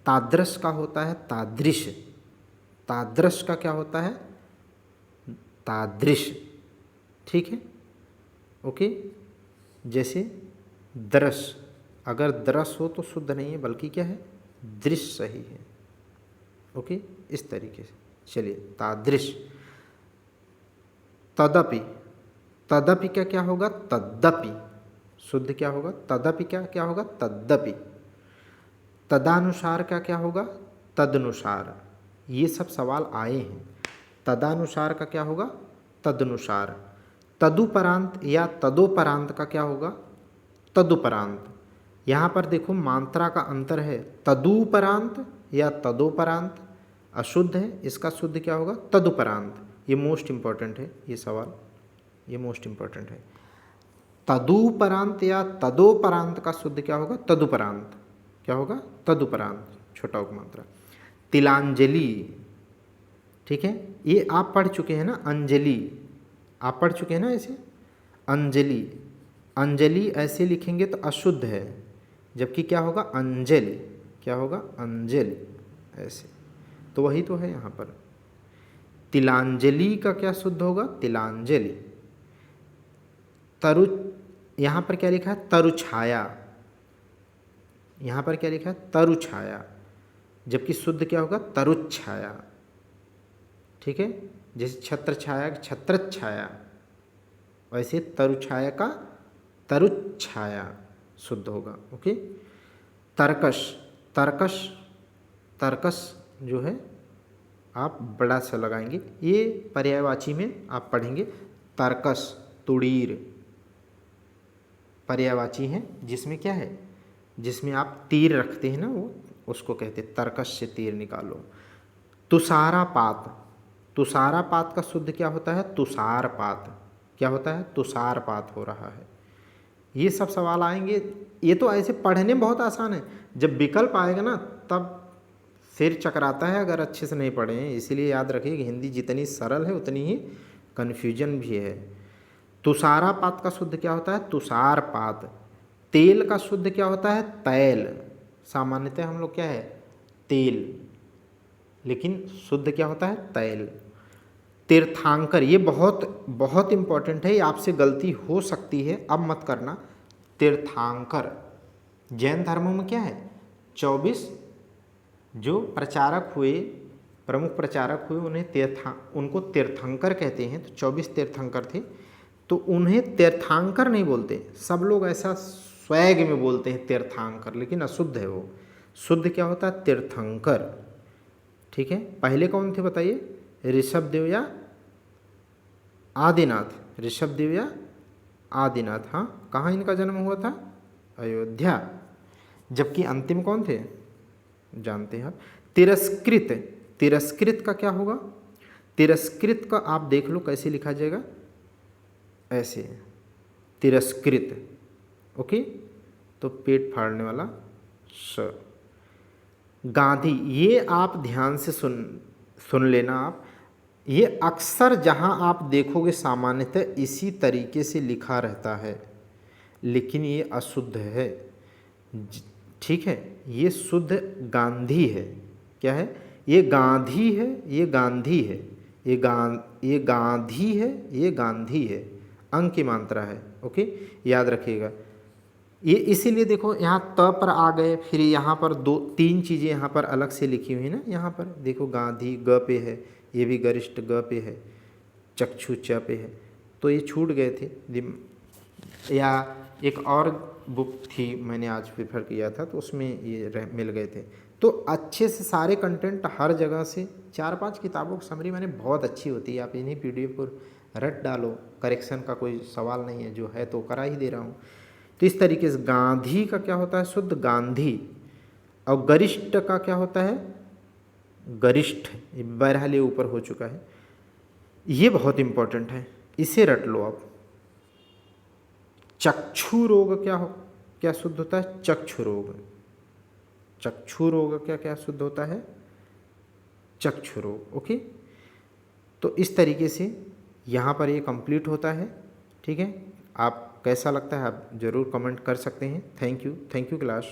तादृश का होता है तादृश। तादृश का क्या होता है? तादृश, ठीक है। ओके, जैसे दृश, अगर दृश हो तो शुद्ध नहीं है बल्कि क्या है? दृश्य सही है। ओके, इस तरीके से चलिए। तादृश। तदपि, तदपि का क्या होगा? तद्यपि। शुद्ध क्या होगा? तदपि का क्या होगा? तद्यपि। तदानुसार का क्या होगा? तदनुसार। ये सब सवाल आए हैं। तदानुसार का क्या होगा? तदनुसार। तदुपरांत या तदोपरांत का क्या होगा? तदुपरांत। यहाँ पर देखो मात्रा का अंतर है, तदुपरांत या तदोपरांत अशुद्ध है, इसका शुद्ध क्या होगा? तदुपरांत। ये मोस्ट इंपॉर्टेंट है, ये सवाल ये मोस्ट इंपॉर्टेंट है। तदुपरांत या तदोपरांत का शुद्ध क्या होगा? तदुपरांत। क्या होगा? तदुपरांत, छोटा उपमात्रा। तिलांजलि, ठीक है, ये आप पढ़ चुके हैं ना, अंजलि, आप पढ़ चुके हैं ना ऐसे, अंजलि। अंजलि ऐसे लिखेंगे तो अशुद्ध है, जबकि क्या होगा? अंजलि। क्या होगा? अंजलि, ऐसे। तो वही तो है यहाँ पर। तिलांजलि का क्या शुद्ध होगा? तिलांजलि। तरु, यहाँ पर क्या लिखा है? तरुछाया। यहाँ पर क्या लिखा है? तरुछाया, जबकि शुद्ध क्या होगा? तरुच्छाया। ठीक है, जैसे छत्र छाया छत्रछाया, वैसे तरुछाया का तरुच्छाया शुद्ध होगा। ओके। तर्कश, तर्कश, तर्कश जो है आप बड़ा सा लगाएंगे, ये पर्यायवाची में आप पढ़ेंगे। तर्कश, तुड़ीर पर्यायवाची है, जिसमें क्या है? जिसमें आप तीर रखते हैं ना, वो उसको कहते हैं तर्कश से तीर निकालो। तुषारापात, तुषारापात का शुद्ध क्या होता है? तुषारपात। क्या होता है? तुषारपात हो रहा है। ये सब सवाल आएंगे, ये तो ऐसे पढ़ने में बहुत आसान है, जब विकल्प आएगा ना तब सिर चकराता है अगर अच्छे से नहीं पढ़े हैं। इसीलिए याद रखिए कि हिंदी जितनी सरल है उतनी ही कन्फ्यूजन भी है। तुषारापात का शुद्ध क्या होता है? तुषारपात। तेल का शुद्ध क्या होता है? तैल। सामान्यतः हम लोग क्या है? तेल, लेकिन शुद्ध क्या होता है? तैल। तीर्थांकर, ये बहुत बहुत इम्पॉर्टेंट है, ये आपसे गलती हो सकती है, अब मत करना। तीर्थांकर, जैन धर्मों में क्या है? 24 जो प्रचारक हुए, प्रमुख प्रचारक हुए, उनको तीर्थंकर कहते हैं। तो 24 तीर्थंकर थे, तो उन्हें तीर्थांकर नहीं बोलते, सब लोग ऐसा स्वैग में बोलते हैं तीर्थांकर, लेकिन अशुद्ध है वो। शुद्ध क्या होता है? तीर्थंकर। ठीक है, पहले कौन थे बताइए? ऋषभदेव या आदिनाथ? ऋषभदेव या आदिनाथ। हाँ, कहाँ इनका जन्म हुआ था? अयोध्या। जबकि अंतिम कौन थे? जानते हैं आप। तिरस्कृत, तिरस्कृत का क्या होगा? तिरस्कृत का आप देख लो कैसे लिखा जाएगा, ऐसे, तिरस्कृत। ओके, तो पेट फाड़ने वाला स। गांधी, ये आप ध्यान से सुन लेना आप, ये अक्सर जहाँ आप देखोगे सामान्यतः इसी तरीके से लिखा रहता है, लेकिन ये अशुद्ध है। ठीक है, ये शुद्ध गांधी है। क्या है? ये गांधी है, ये गांधी है, ये गांधी है, ये गांधी है, अंक की मात्रा है। ओके, याद रखिएगा। ये इसीलिए देखो यहाँ त पर आ गए, फिर यहाँ पर 2-3 चीज़ें यहाँ पर अलग से लिखी हुई ना। यहाँ पर देखो गांधी ग पे है, ये भी गरिष्ठ ग पे है, चक्षु च पे है, तो ये छूट गए थे। या एक और बुक थी मैंने आज प्रेफर किया था, तो उसमें ये मिल गए थे। तो अच्छे से सारे कंटेंट हर जगह से 4-5 किताबों की समरी मैंने बहुत अच्छी होती है, आप इन्हीं PDF पर रट डालो, करेक्शन का कोई सवाल नहीं है, जो है तो करा ही दे रहा हूँ। तो इस तरीके से गांधी का क्या होता है? शुद्ध गांधी। और गरिष्ठ का क्या होता है? गरिष्ठ। बहरहाल ये ऊपर हो चुका है, ये बहुत इंपॉर्टेंट है, इसे रट लो आप। चक्षु रोग क्या शुद्ध होता है? चक्षु रोग। चक्षु रोग क्या शुद्ध होता है? चक्षु रोग। ओके, तो इस तरीके से यहाँ पर ये कंप्लीट होता है। ठीक है, आप कैसा लगता है आप ज़रूर कमेंट कर सकते हैं। Thank you class.